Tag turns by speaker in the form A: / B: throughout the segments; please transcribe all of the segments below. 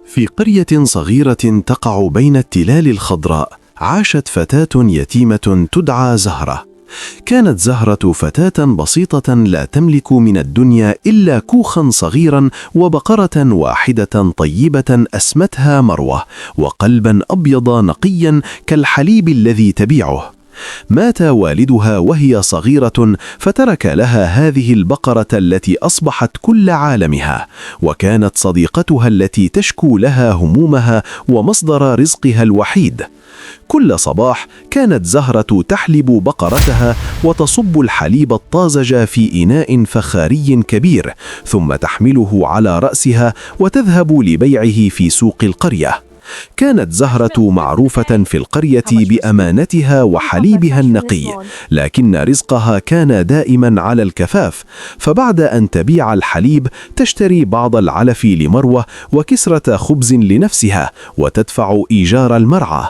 A: في قرية صغيرة تقع بين التلال الخضراء، عاشت فتاة يتيمة تدعى زهرة. كانت زهرة فتاة بسيطة لا تملك من الدنيا إلا كوخا صغيرا وبقرة واحدة طيبة أسمتها مروة، وقلبا أبيض نقيا كالحليب الذي تبيعه. مات والدها وهي صغيرة، فترك لها هذه البقرة التي أصبحت كل عالمها، وكانت صديقتها التي تشكو لها همومها ومصدر رزقها الوحيد. كل صباح كانت زهرة تحلب بقرتها وتصب الحليب الطازج في إناء فخاري كبير، ثم تحمله على رأسها وتذهب لبيعه في سوق القرية. كانت زهرة معروفة في القرية بأمانتها وحليبها النقي، لكن رزقها كان دائما على الكفاف، فبعد أن تبيع الحليب تشتري بعض العلف لمروة وكسرة خبز لنفسها وتدفع إيجار المرعى.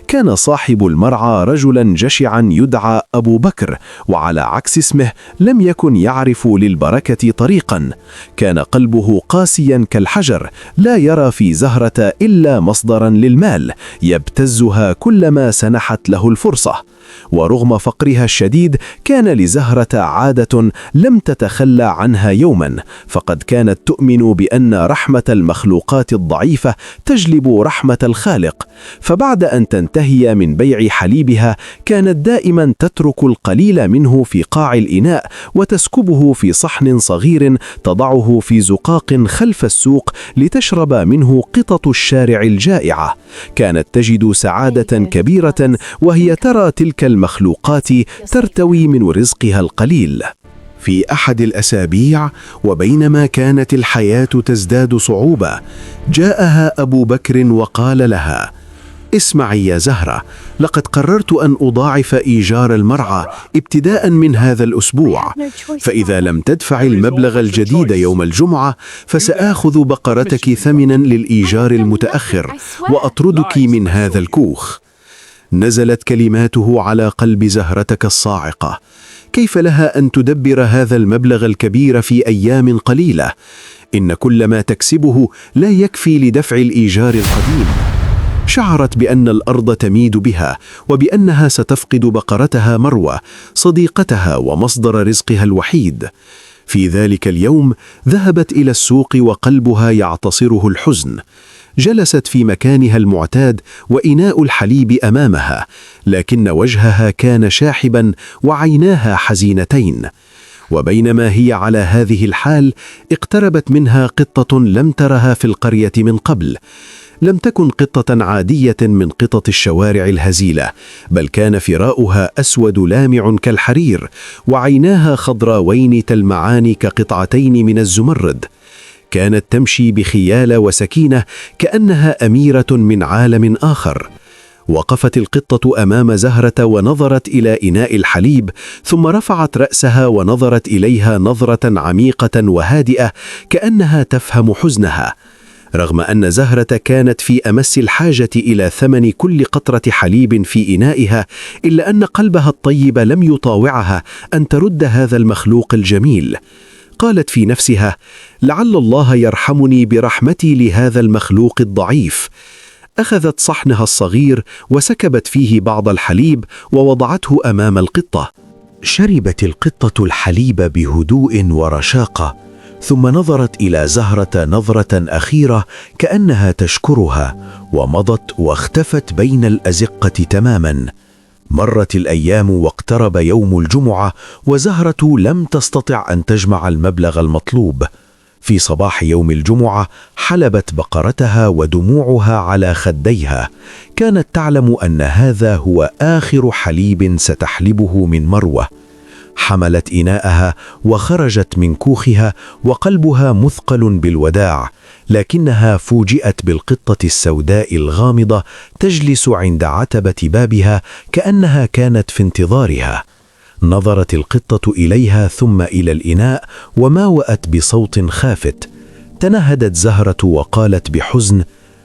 A: كان صاحب المرعى رجلا جشعا يدعى أبو بكر، وعلى عكس اسمه لم يكن يعرف للبركة طريقا. كان قلبه قاسيا كالحجر، لا يرى في زهرة إلا مصدرا للمال يبتزها كلما سنحت له الفرصة. ورغم فقرها الشديد كان لزهرة عادة لم تتخلى عنها يوما، فقد كانت تؤمن بأن رحمة المخلوقات الضعيفة تجلب رحمة الخالق. فبعد أن تنتهي من بيع حليبها كانت دائما تترك القليل منه في قاع الإناء وتسكبه في صحن صغير تضعه في زقاق خلف السوق لتشرب منه قطط الشارع الجائعة. كانت تجد سعادة كبيرة وهي ترى تلك المخلوقات ترتوي من رزقها القليل. في أحد الأسابيع، وبينما كانت الحياة تزداد صعوبة، جاءها أبو بكر وقال لها: اسمعي يا زهرة، لقد قررت أن أضاعف إيجار المرعى ابتداء من هذا الأسبوع، فإذا لم تدفع المبلغ الجديد يوم الجمعة فسآخذ بقرتك ثمنا للإيجار المتأخر وأطردك من هذا الكوخ. نزلت كلماته على قلب زهرتك الصاعقة. كيف لها أن تدبر هذا المبلغ الكبير في أيام قليلة؟ إن كل ما تكسبه لا يكفي لدفع الإيجار القديم. شعرت بأن الأرض تميد بها، وبأنها ستفقد بقرتها مروة، صديقتها ومصدر رزقها الوحيد. في ذلك اليوم ذهبت إلى السوق وقلبها يعتصره الحزن. جلست في مكانها المعتاد وإناء الحليب أمامها، لكن وجهها كان شاحبا وعيناها حزينتين. وبينما هي على هذه الحال اقتربت منها قطة لم ترها في القرية من قبل. لم تكن قطة عادية من قطط الشوارع الهزيلة، بل كان فراؤها أسود لامع كالحرير، وعيناها خضراوين تلمعان كقطعتين من الزمرد. كانت تمشي بخيال وسكينة كأنها أميرة من عالم آخر. وقفت القطة أمام زهرة ونظرت إلى إناء الحليب، ثم رفعت رأسها ونظرت إليها نظرة عميقة وهادئة كأنها تفهم حزنها. رغم أن زهرة كانت في أمس الحاجة إلى ثمن كل قطرة حليب في إنائها، إلا أن قلبها الطيب لم يطاوعها أن ترد هذا المخلوق الجميل. قالت في نفسها: لعل الله يرحمني برحمتي لهذا المخلوق الضعيف. أخذت صحنها الصغير وسكبت فيه بعض الحليب ووضعته أمام القطة. شربت القطة الحليب بهدوء ورشاقة، ثم نظرت إلى زهرة نظرة أخيرة كأنها تشكرها، ومضت واختفت بين الأزقة تماما. مرت الأيام واقترب يوم الجمعة، وزهرة لم تستطع أن تجمع المبلغ المطلوب. في صباح يوم الجمعة حلبت بقرتها ودموعها على خديها. كانت تعلم أن هذا هو آخر حليب ستحلبه من مروة. حملت إناءها وخرجت من كوخها وقلبها مثقل بالوداع، لكنها فوجئت بالقطة السوداء الغامضة تجلس عند عتبة بابها كأنها كانت في انتظارها. نظرت القطة إليها ثم إلى الإناء وماوأت بصوت خافت. تنهدت زهرة وقالت بحزن: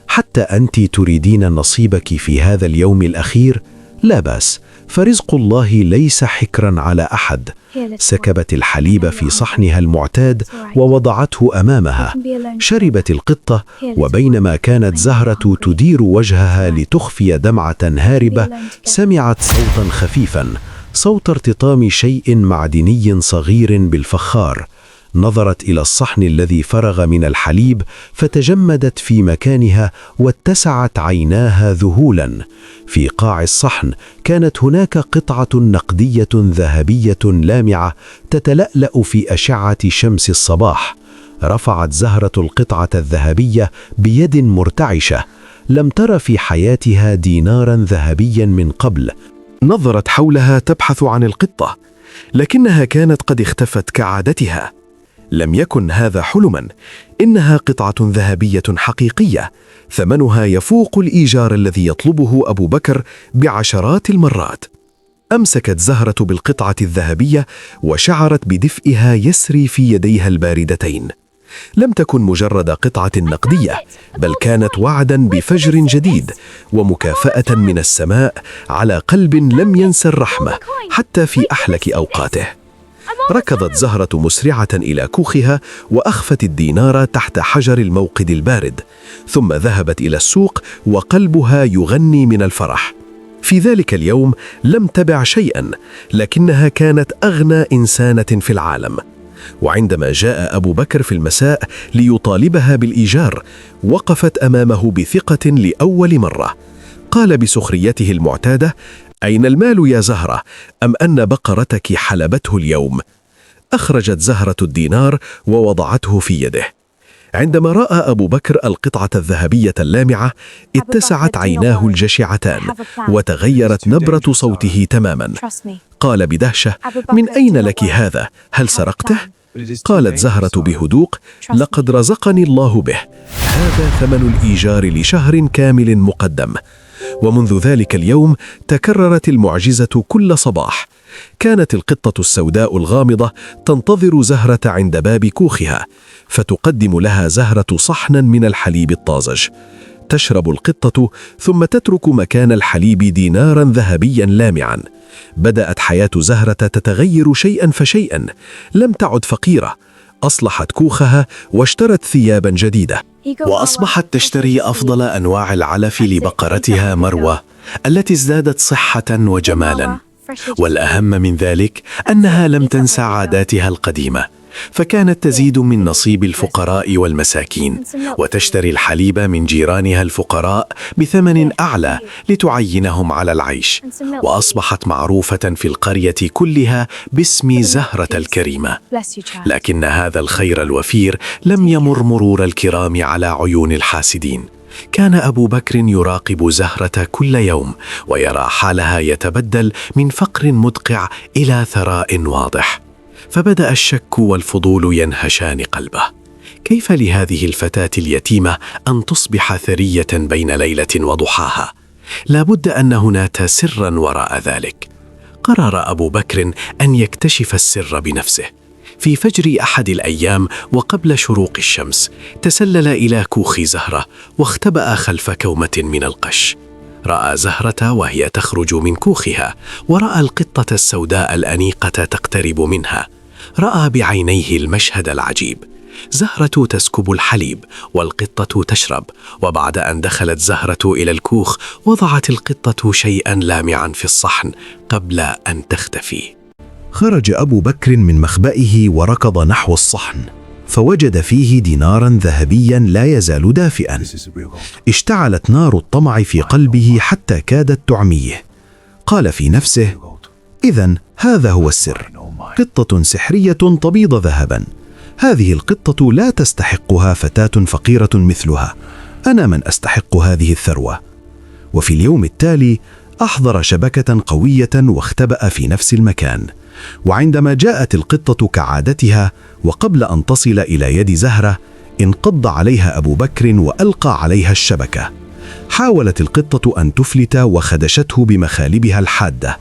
A: حتى أنت تريدين نصيبك في هذا اليوم الأخير؟ لا بأس، فرزق الله ليس حكرا على أحد. سكبت الحليب في صحنها المعتاد ووضعته أمامها. شربت القطة، وبينما كانت زهرة تدير وجهها لتخفي دمعة هاربة، سمعت صوتا خفيفا، صوت ارتطام شيء معدني صغير بالفخار. نظرت إلى الصحن الذي فرغ من الحليب، فتجمدت في مكانها واتسعت عيناها ذهولا. في قاع الصحن كانت هناك قطعة نقدية ذهبية لامعة تتلألأ في أشعة شمس الصباح. رفعت زهرة القطعة الذهبية بيد مرتعشة. لم تر في حياتها دينارا ذهبيا من قبل. نظرت حولها تبحث عن القطة، لكنها كانت قد اختفت كعادتها. لم يكن هذا حلما، إنها قطعة ذهبية حقيقية، ثمنها يفوق الإيجار الذي يطلبه أبو بكر بعشرات المرات. أمسكت زهرة بالقطعة الذهبية وشعرت بدفئها يسري في يديها الباردتين. لم تكن مجرد قطعة نقدية، بل كانت وعدا بفجر جديد ومكافأة من السماء على قلب لم ينسى الرحمة حتى في أحلك أوقاته. ركضت زهرة مسرعة إلى كوخها وأخفت الدينار تحت حجر الموقد البارد، ثم ذهبت إلى السوق وقلبها يغني من الفرح. في ذلك اليوم لم تبع شيئا، لكنها كانت أغنى إنسانة في العالم. وعندما جاء أبو بكر في المساء ليطالبها بالإيجار، وقفت أمامه بثقة لأول مرة. قال بسخريته المعتادة: أين المال يا زهرة؟ أم أن بقرتك حلبته اليوم؟ أخرجت زهرة الدينار ووضعته في يده. عندما رأى أبو بكر القطعة الذهبية اللامعة، اتسعت عيناه الجشعتان وتغيرت نبرة صوته تماما. قال بدهشة: من أين لك هذا؟ هل سرقته؟ قالت زهرة بهدوء: لقد رزقني الله به، هذا ثمن الإيجار لشهر كامل مقدم. ومنذ ذلك اليوم تكررت المعجزة كل صباح. كانت القطة السوداء الغامضة تنتظر زهرة عند باب كوخها، فتقدم لها زهرة صحنا من الحليب الطازج. تشرب القطة ثم تترك مكان الحليب دينارا ذهبيا لامعا. بدأت حياة زهرة تتغير شيئا فشيئا. لم تعد فقيرة، أصلحت كوخها واشترت ثيابا جديدة، وأصبحت تشتري أفضل أنواع العلف لبقرتها مروة التي ازدادت صحة وجمالا. والأهم من ذلك أنها لم تنسى عاداتها القديمة، فكانت تزيد من نصيب الفقراء والمساكين، وتشتري الحليب من جيرانها الفقراء بثمن أعلى لتعينهم على العيش. وأصبحت معروفة في القرية كلها باسم زهرة الكريمة. لكن هذا الخير الوفير لم يمر مرور الكرام على عيون الحاسدين. كان أبو بكر يراقب زهرة كل يوم، ويرى حالها يتبدل من فقر مدقع إلى ثراء واضح. فبدأ الشك والفضول ينهشان قلبه. كيف لهذه الفتاة اليتيمة أن تصبح ثرية بين ليلة وضحاها؟ لابد أن هناك سرا وراء ذلك. قرر أبو بكر أن يكتشف السر بنفسه. في فجر أحد الأيام وقبل شروق الشمس، تسلل إلى كوخ زهرة واختبأ خلف كومة من القش. رأى زهرة وهي تخرج من كوخها، ورأى القطة السوداء الأنيقة تقترب منها. رأى بعينيه المشهد العجيب: زهرة تسكب الحليب والقطة تشرب. وبعد أن دخلت زهرة إلى الكوخ، وضعت القطة شيئا لامعا في الصحن قبل أن تختفي. خرج أبو بكر من مخبئه وركض نحو الصحن، فوجد فيه دينارا ذهبيا لا يزال دافئا. اشتعلت نار الطمع في قلبه حتى كادت تعميه. قال في نفسه: إذن هذا هو السر، قطة سحرية تبيض ذهبا. هذه القطة لا تستحقها فتاة فقيرة مثلها، أنا من أستحق هذه الثروة. وفي اليوم التالي أحضر شبكة قوية واختبأ في نفس المكان. وعندما جاءت القطة كعادتها وقبل أن تصل إلى يد زهرة، انقض عليها أبو بكر وألقى عليها الشبكة. حاولت القطة أن تفلت وخدشته بمخالبها الحادة،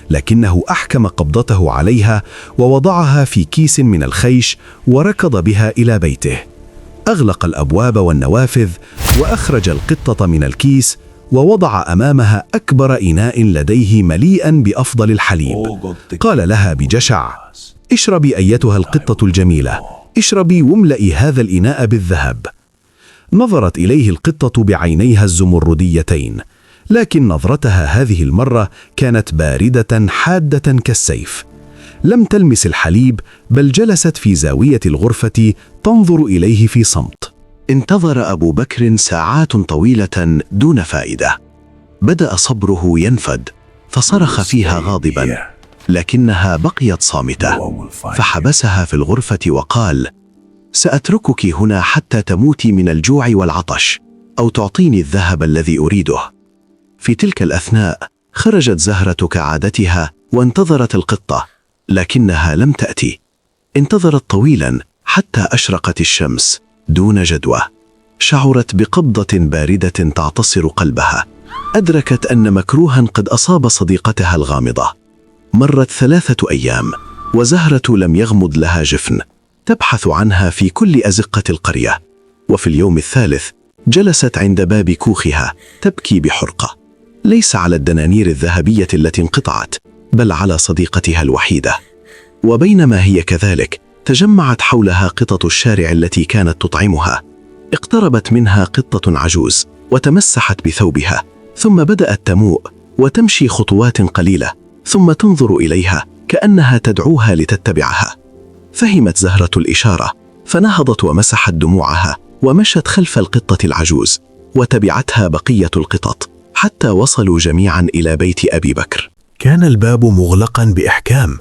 A: لكنه أحكم قبضته عليها ووضعها في كيس من الخيش وركض بها إلى بيته. أغلق الأبواب والنوافذ وأخرج القطة من الكيس
B: ووضع أمامها أكبر إناء لديه مليئا بأفضل الحليب. قال لها بجشع: اشربي أيتها القطة الجميلة، اشربي واملئي هذا الإناء بالذهب. نظرت إليه القطة بعينيها الزمرديتين، لكن نظرتها هذه المرة كانت باردة حادة كالسيف. لم تلمس الحليب، بل جلست في زاوية الغرفة تنظر إليه في صمت.
A: انتظر أبو بكر ساعات طويلة دون فائدة. بدأ صبره ينفد، فصرخ فيها غاضبا، لكنها بقيت صامتة. فحبسها في الغرفة وقال: سأتركك هنا حتى تموتي من الجوع والعطش، أو تعطيني الذهب الذي أريده. في تلك الأثناء خرجت زهرة كعادتها وانتظرت القطة، لكنها لم تأتي. انتظرت طويلا حتى أشرقت الشمس دون جدوى. شعرت بقبضة باردة تعتصر قلبها. أدركت أن مكروها قد أصاب صديقتها الغامضة. مرت 3 أيام وزهرة لم يغمض لها جفن، تبحث عنها في كل أزقة القرية. وفي اليوم الثالث جلست عند باب كوخها تبكي بحرقة، ليس على الدنانير الذهبية التي انقطعت، بل على صديقتها الوحيدة. وبينما هي كذلك تجمعت حولها قطط الشارع التي كانت تطعمها. اقتربت منها قطة عجوز وتمسحت بثوبها، ثم بدأت تموء وتمشي خطوات قليلة، ثم تنظر إليها كأنها تدعوها لتتبعها. فهمت زهرة الإشارة، فنهضت ومسحت دموعها ومشت خلف القطة العجوز، وتبعتها بقية القطط حتى وصلوا جميعا إلى بيت أبي بكر.
B: كان الباب مغلقا بإحكام،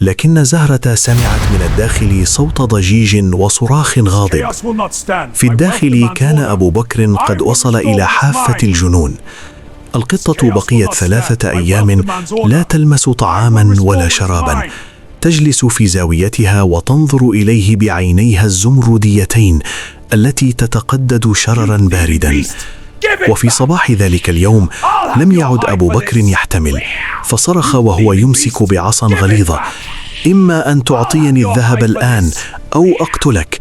B: لكن زهرة سمعت من الداخل صوت ضجيج وصراخ غاضب. في الداخل كان أبو بكر قد وصل إلى حافة الجنون. القطة بقيت 3 أيام لا تلمس طعاما ولا شرابا، تجلس في زاويتها وتنظر إليه بعينيها الزمرديتين التي تتقدد شررا باردا. وفي صباح ذلك اليوم لم يعد أبو بكر يحتمل، فصرخ وهو يمسك بعصا غليظة: إما أن تعطيني الذهب الآن أو أقتلك.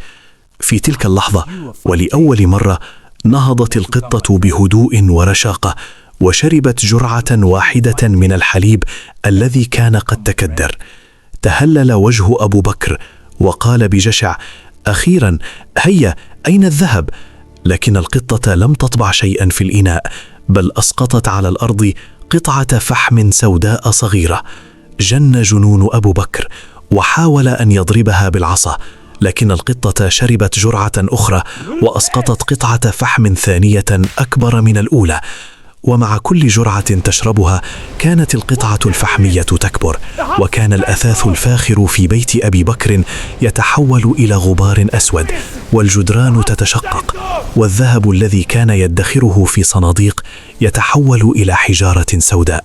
B: في تلك اللحظة ولأول مرة نهضت القطة بهدوء ورشاقة، وشربت جرعة واحدة من الحليب الذي كان قد تكدر. تهلل وجه أبو بكر وقال بجشع: أخيرا، هيا، أين الذهب؟ لكن القطة لم تطبع شيئا في الإناء، بل أسقطت على الأرض قطعة فحم سوداء صغيرة. جن جنون أبو بكر وحاول أن يضربها بالعصا، لكن القطة شربت جرعة أخرى وأسقطت قطعة فحم ثانية أكبر من الأولى. ومع كل جرعة تشربها كانت القطعة الفحمية تكبر، وكان الأثاث الفاخر في بيت أبي بكر يتحول إلى غبار أسود، والجدران تتشقق، والذهب الذي كان يدخره في صناديق يتحول إلى حجارة سوداء.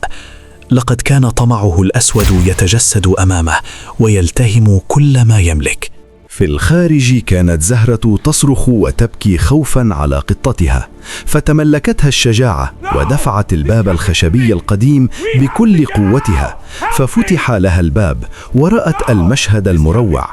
B: لقد كان طمعه الأسود يتجسد أمامه ويلتهم كل ما يملك.
A: في الخارج كانت زهرة تصرخ وتبكي خوفا على قطتها، فتملكتها الشجاعة ودفعت الباب الخشبي القديم بكل قوتها، ففتح لها الباب ورأت المشهد المروع.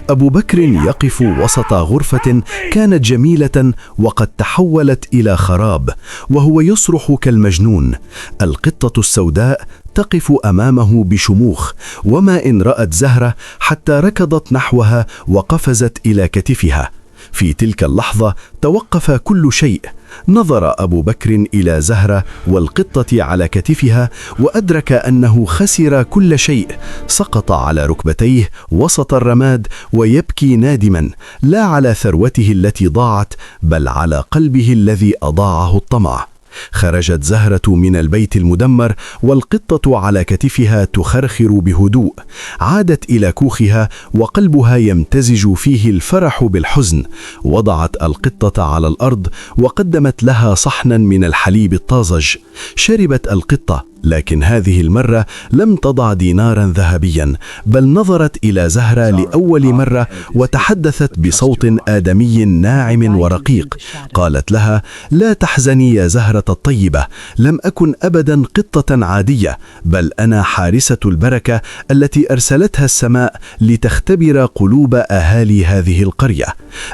A: أبو بكر يقف وسط غرفة كانت جميلة وقد تحولت إلى خراب، وهو يصرخ كالمجنون. القطة السوداء تقف أمامه بشموخ، وما إن رأت زهرة حتى ركضت نحوها وقفزت إلى كتفها. في تلك اللحظة توقف كل شيء. نظر أبو بكر إلى زهرة والقطة على كتفها، وأدرك أنه خسر كل شيء. سقط على ركبتيه وسط الرماد ويبكي نادما، لا على ثروته التي ضاعت، بل على قلبه الذي أضاعه الطمع. خرجت زهرة من البيت المدمر والقطة على كتفها تخرخر بهدوء. عادت إلى كوخها وقلبها يمتزج فيه الفرح بالحزن. وضعت القطة على الأرض وقدمت لها صحنا من الحليب الطازج. شربت القطة لكن هذه المرة لم تضع دينارا ذهبيا، بل نظرت إلى زهرة لأول مرة وتحدثت بصوت آدمي ناعم ورقيق. قالت لها: لا تحزني يا زهرة الطيبة، لم أكن أبدا قطة عادية، بل أنا حارسة البركة التي أرسلتها السماء لتختبر قلوب أهالي هذه القرية.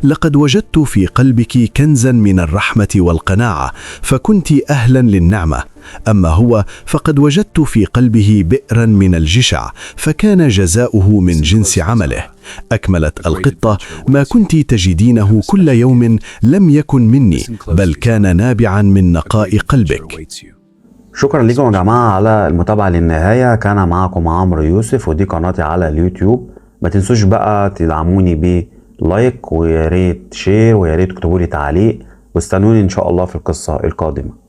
A: لقد وجدت في قلبك كنزا من الرحمة والقناعة، فكنت أهلا للنعمة. أما هو فقد وجدت في قلبه بئرا من الجشع، فكان جزاؤه من جنس عمله. أكملت القطة: ما كنت تجدينه كل يوم لم يكن مني، بل كان نابعا من نقاء قلبك.
C: شكرا لكم يا جماعة على المتابعة للنهاية. كان معكم عمرو يوسف، ودي قناتي على اليوتيوب. ما تنسوش بقى تدعموني بلايك، ويا ريت شير، ويا ريت تكتبوا لي تعليق، واستنوني إن شاء الله في القصة القادمة.